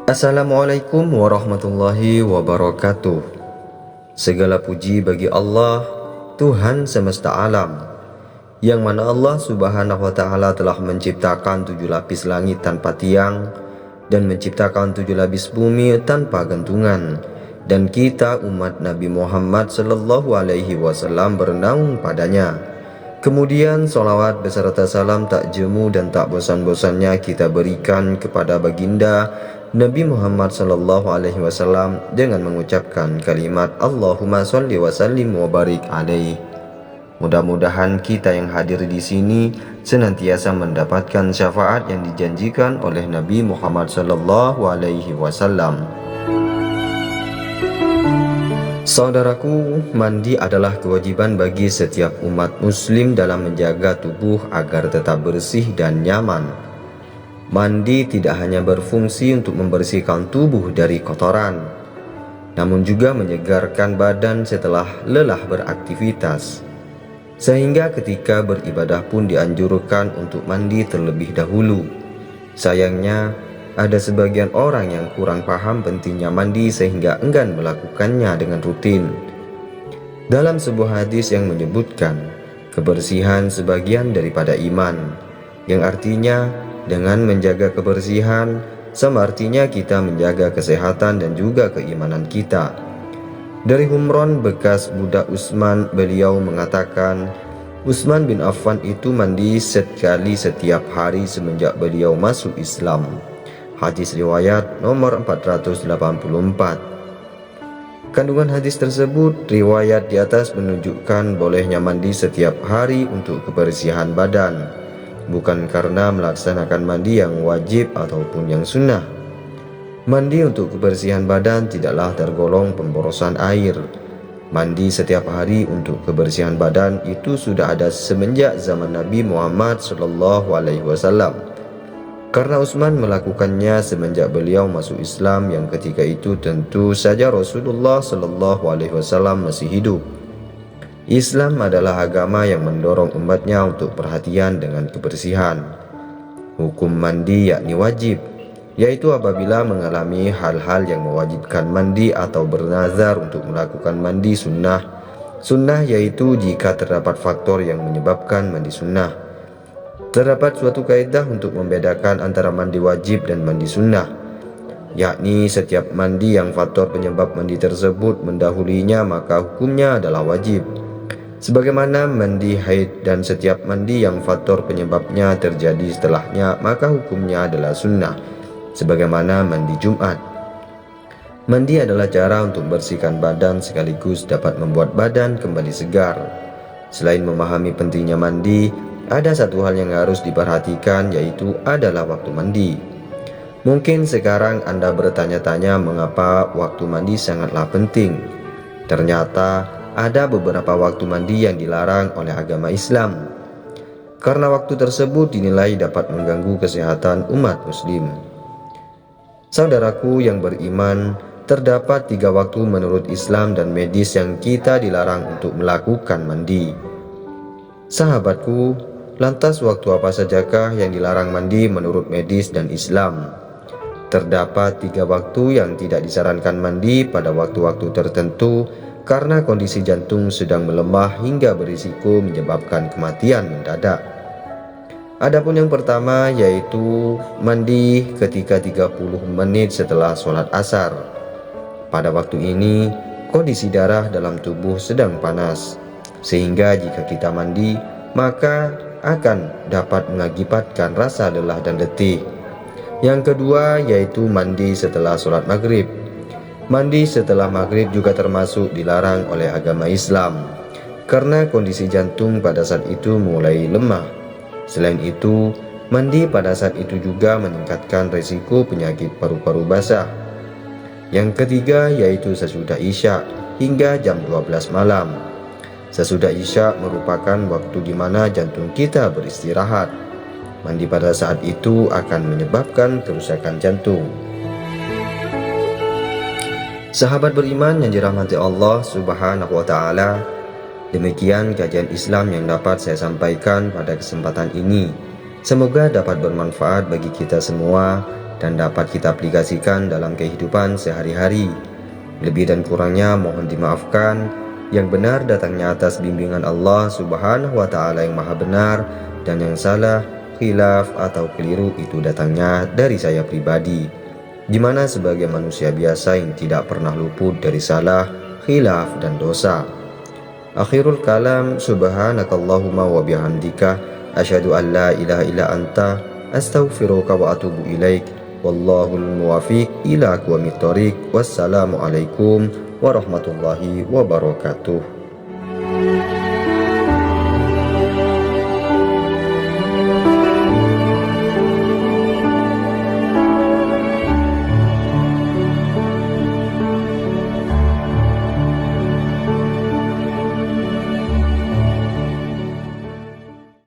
Assalamualaikum warahmatullahi wabarakatuh. Segala puji bagi Allah, Tuhan semesta alam, yang mana Allah subhanahu wa ta'ala telah menciptakan 7 lapis langit tanpa tiang dan menciptakan 7 lapis bumi tanpa gantungan, dan kita umat Nabi Muhammad sallallahu alaihi wasallam bernaung padanya. Kemudian salawat beserta salam tak jemu dan tak bosan-bosannya kita berikan kepada baginda Nabi Muhammad sallallahu alaihi wasallam dengan mengucapkan kalimat Allahumma sholli wa sallim wa barik alaihi. Mudah-mudahan kita yang hadir di sini senantiasa mendapatkan syafaat yang dijanjikan oleh Nabi Muhammad sallallahu alaihi wasallam. Saudaraku, mandi adalah kewajiban bagi setiap umat muslim dalam menjaga tubuh agar tetap bersih dan nyaman. Mandi tidak hanya berfungsi untuk membersihkan tubuh dari kotoran, namun juga menyegarkan badan setelah lelah beraktivitas. Sehingga ketika beribadah pun dianjurkan untuk mandi terlebih dahulu. Sayangnya, ada sebagian orang yang kurang paham pentingnya mandi sehingga enggan melakukannya dengan rutin. Dalam sebuah hadis yang menyebutkan, kebersihan sebagian daripada iman, yang artinya dengan menjaga kebersihan sama artinya kita menjaga kesehatan dan juga keimanan kita. Dari Humron bekas budak Utsman, beliau mengatakan, Utsman bin Affan itu mandi sekali setiap hari semenjak beliau masuk Islam. Hadis riwayat nomor 484. Kandungan hadis tersebut, riwayat di atas menunjukkan bolehnya mandi setiap hari untuk kebersihan badan, bukan karena melaksanakan mandi yang wajib ataupun yang sunnah. Mandi untuk kebersihan badan tidaklah tergolong pemborosan air. Mandi setiap hari untuk kebersihan badan itu sudah ada semenjak zaman Nabi Muhammad SAW. Karena Utsman melakukannya semenjak beliau masuk Islam, yang ketika itu tentu saja Rasulullah SAW masih hidup. Islam adalah agama yang mendorong umatnya untuk perhatian dengan kebersihan. Hukum mandi yakni wajib, yaitu apabila mengalami hal-hal yang mewajibkan mandi atau bernazar untuk melakukan mandi sunnah. Sunnah yaitu jika terdapat faktor yang menyebabkan mandi sunnah. Terdapat suatu kaidah untuk membedakan antara mandi wajib dan mandi sunnah, yakni setiap mandi yang faktor penyebab mandi tersebut mendahulinya maka hukumnya adalah wajib, sebagaimana mandi haid, dan setiap mandi yang faktor penyebabnya terjadi setelahnya maka hukumnya adalah sunnah, sebagaimana mandi Jumat. Mandi adalah cara untuk membersihkan badan sekaligus dapat membuat badan kembali segar. Selain memahami pentingnya mandi, ada satu hal yang harus diperhatikan, yaitu adalah waktu mandi. Mungkin sekarang Anda bertanya-tanya mengapa waktu mandi sangatlah penting. Ternyata ada beberapa waktu mandi yang dilarang oleh agama Islam, karena waktu tersebut dinilai dapat mengganggu kesehatan umat muslim. Saudaraku yang beriman, terdapat 3 waktu menurut Islam dan medis yang kita dilarang untuk melakukan mandi. Sahabatku, lantas waktu apa sajakah yang dilarang mandi menurut medis dan Islam? Terdapat 3 waktu yang tidak disarankan mandi pada waktu-waktu tertentu karena kondisi jantung sedang melemah hingga berisiko menyebabkan kematian mendadak. Adapun yang pertama yaitu mandi ketika 30 menit setelah sholat asar. Pada waktu ini kondisi darah dalam tubuh sedang panas, sehingga jika kita mandi maka akan dapat mengakibatkan rasa lelah dan letih. Yang kedua yaitu mandi setelah sholat maghrib. Mandi setelah maghrib juga termasuk dilarang oleh agama Islam, karena kondisi jantung pada saat itu mulai lemah. Selain itu, mandi pada saat itu juga meningkatkan risiko penyakit paru-paru basah. Yang ketiga yaitu sesudah Isya hingga jam 12 malam. Sesudah Isya merupakan waktu di mana jantung kita beristirahat. Mandi pada saat itu akan menyebabkan kerusakan jantung. Sahabat beriman yang dirahmati Allah Subhanahu wa ta'ala, demikian kajian Islam yang dapat saya sampaikan pada kesempatan ini. Semoga dapat bermanfaat bagi kita semua dan dapat kita aplikasikan dalam kehidupan sehari-hari. Lebih dan kurangnya mohon dimaafkan. Yang benar datangnya atas bimbingan Allah Subhanahu wa Ta'ala yang Maha Benar, dan yang salah, khilaf atau keliru itu datangnya dari saya pribadi, di mana sebagai manusia biasa yang tidak pernah luput dari salah, khilaf dan dosa. Akhirul kalam, subhanakallahumma wa bihamdika asyhadu an la ilaha illa anta astaghfiruka wa atubu ilaik. Wallahul muwafiq ila aqwamit thoriq. Wassalamualaikum warahmatullahi wabarakatuh.